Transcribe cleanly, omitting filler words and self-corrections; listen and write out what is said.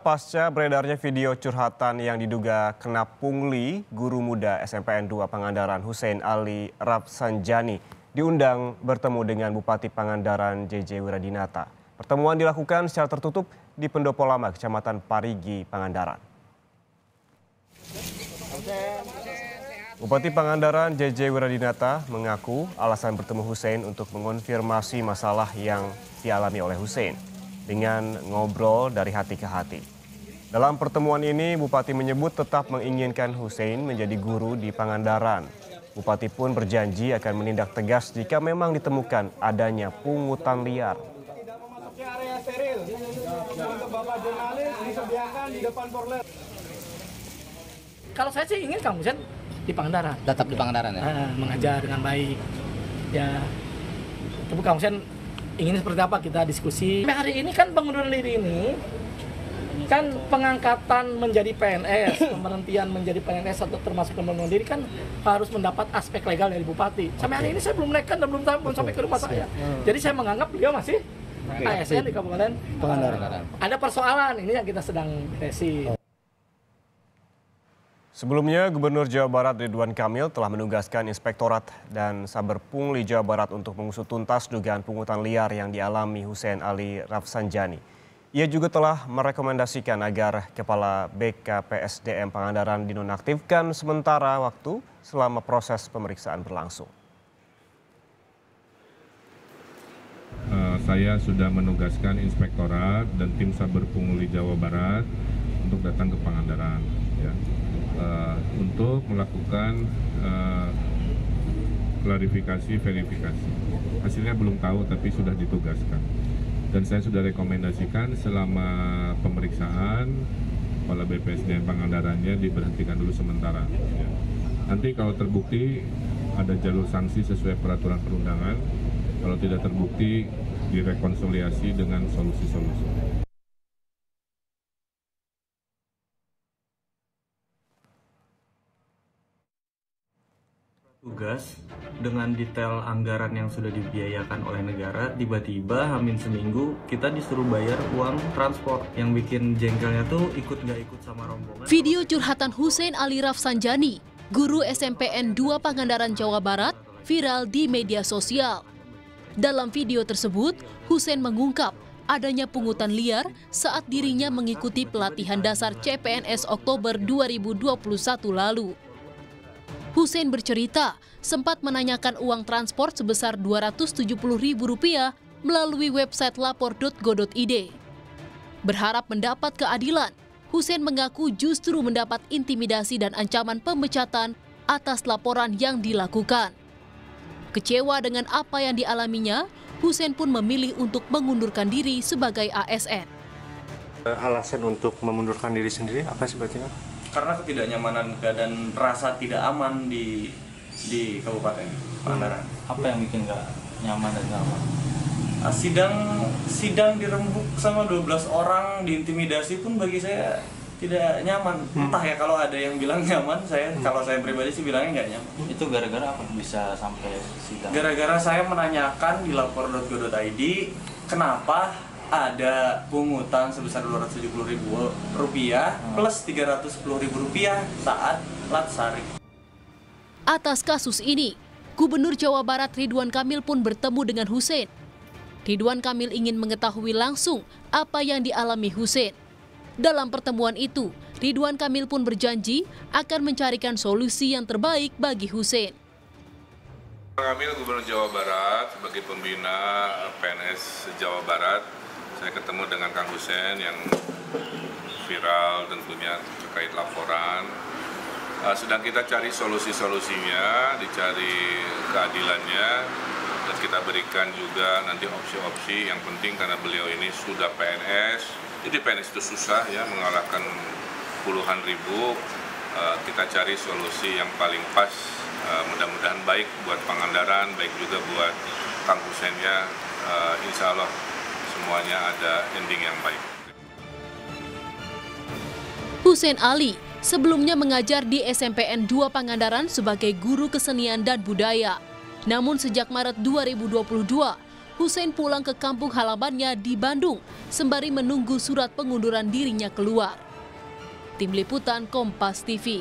pasca beredarnya video curhatan yang diduga kena pungli, guru muda SMPN 2 Pangandaran Hussein Ali Rafsanjani diundang bertemu dengan Bupati Pangandaran JJ Wiradinata. Pertemuan dilakukan secara tertutup di Pendopo Lama, Kecamatan Parigi, Pangandaran. Bupati Pangandaran JJ Wiradinata mengaku alasan bertemu Hussein untuk mengonfirmasi masalah yang dialami oleh Hussein dengan ngobrol dari hati ke hati. Dalam pertemuan ini, Bupati menyebut tetap menginginkan Hussein menjadi guru di Pangandaran. Bupati pun berjanji akan menindak tegas jika memang ditemukan adanya pungutan liar. Area steril untuk Bapak jurnalis disediakan di depan porlet. Kalau saya sih ingin Kang Hussein di Pangandaran. Tetap di Pangandaran ya? Mengajar dengan baik. Ya, tapi Kang Hussein ingin seperti apa kita diskusi. Hari ini kan pengunduran diri ini kan pengangkatan menjadi PNS, pemberhentian menjadi PNS atau termasuk pengunduran diri kan harus mendapat aspek legal dari Bupati. Sampai hari ini saya belum naikkan dan belum sampai ke rumah saya. Jadi saya menganggap beliau masih ASN di Kabupaten Pangandaran. Ada persoalan ini yang kita sedang beresin. Sebelumnya, Gubernur Jawa Barat Ridwan Kamil telah menugaskan Inspektorat dan Saber Pungli Jawa Barat untuk mengusut tuntas dugaan pungutan liar yang dialami Hussein Ali Rafsanjani. Ia juga telah merekomendasikan agar Kepala BKPSDM Pangandaran dinonaktifkan sementara waktu selama proses pemeriksaan berlangsung. Saya sudah menugaskan Inspektorat dan tim Saber Pungli Jawa Barat untuk datang ke Pangandaran, ya, untuk melakukan klarifikasi, verifikasi. Hasilnya belum tahu, tapi sudah ditugaskan. Dan saya sudah rekomendasikan selama pemeriksaan Kepala BPSDM Pangandarannya diberhentikan dulu sementara. Ya. Nanti kalau terbukti ada jalur sanksi sesuai peraturan perundangan. Kalau tidak terbukti, direkonsiliasi dengan solusi-solusi. Tugas dengan detail anggaran yang sudah dibiayakan oleh negara, tiba-tiba hamin seminggu kita disuruh bayar uang transport. Yang bikin jengkelnya tuh ikut nggak ikut sama rombongan. Video curhatan Hussein Ali Rafsanjani, guru SMPN 2 Pangandaran Jawa Barat, viral di media sosial. Dalam video tersebut, Hussein mengungkap adanya pungutan liar saat dirinya mengikuti pelatihan dasar CPNS Oktober 2021 lalu. Hussein bercerita sempat menanyakan uang transport sebesar Rp270.000 melalui website lapor.go.id. Berharap mendapat keadilan, Hussein mengaku justru mendapat intimidasi dan ancaman pemecatan atas laporan yang dilakukan. Kecewa dengan apa yang dialaminya, Hussein pun memilih untuk mengundurkan diri sebagai ASN. Alasan untuk memundurkan diri sendiri apa sebetulnya? Karena ketidaknyamanan dan rasa tidak aman di Kabupaten Pangandaran. Apa yang bikin nggak nyaman dan nyaman? Sidang dirembuk sama 12 orang, diintimidasi pun bagi saya tidak nyaman. Entah ya, kalau ada yang bilang nyaman, kalau saya pribadi sih bilangnya nggak nyaman. Itu gara-gara apa bisa sampai sidang? Gara-gara saya menanyakan di lapor.go.id kenapa ada pungutan sebesar Rp270.000 plus Rp310.000 saat latsari. Atas kasus ini, Gubernur Jawa Barat Ridwan Kamil pun bertemu dengan Hussein. Ridwan Kamil ingin mengetahui langsung apa yang dialami Hussein. Dalam pertemuan itu, Ridwan Kamil pun berjanji akan mencarikan solusi yang terbaik bagi Hussein. Kamil, Gubernur Jawa Barat, sebagai pembina PNS Jawa Barat, saya ketemu dengan Kang Hussein yang viral tentunya terkait laporan. Sedang kita cari solusi-solusinya, dicari keadilannya, dan kita berikan juga nanti opsi-opsi yang penting karena beliau ini sudah PNS. Jadi PNS itu susah ya, mengalahkan puluhan ribu. Kita cari solusi yang paling pas, mudah-mudahan baik buat Pangandaran, baik juga buat Kang Hussein-nya. Insya Allah semuanya ada ending yang baik. Hussein Ali sebelumnya mengajar di SMPN 2 Pangandaran sebagai guru kesenian dan budaya. Namun sejak Maret 2022, Hussein pulang ke kampung halamannya di Bandung sembari menunggu surat pengunduran dirinya keluar. Tim Liputan Kompas TV.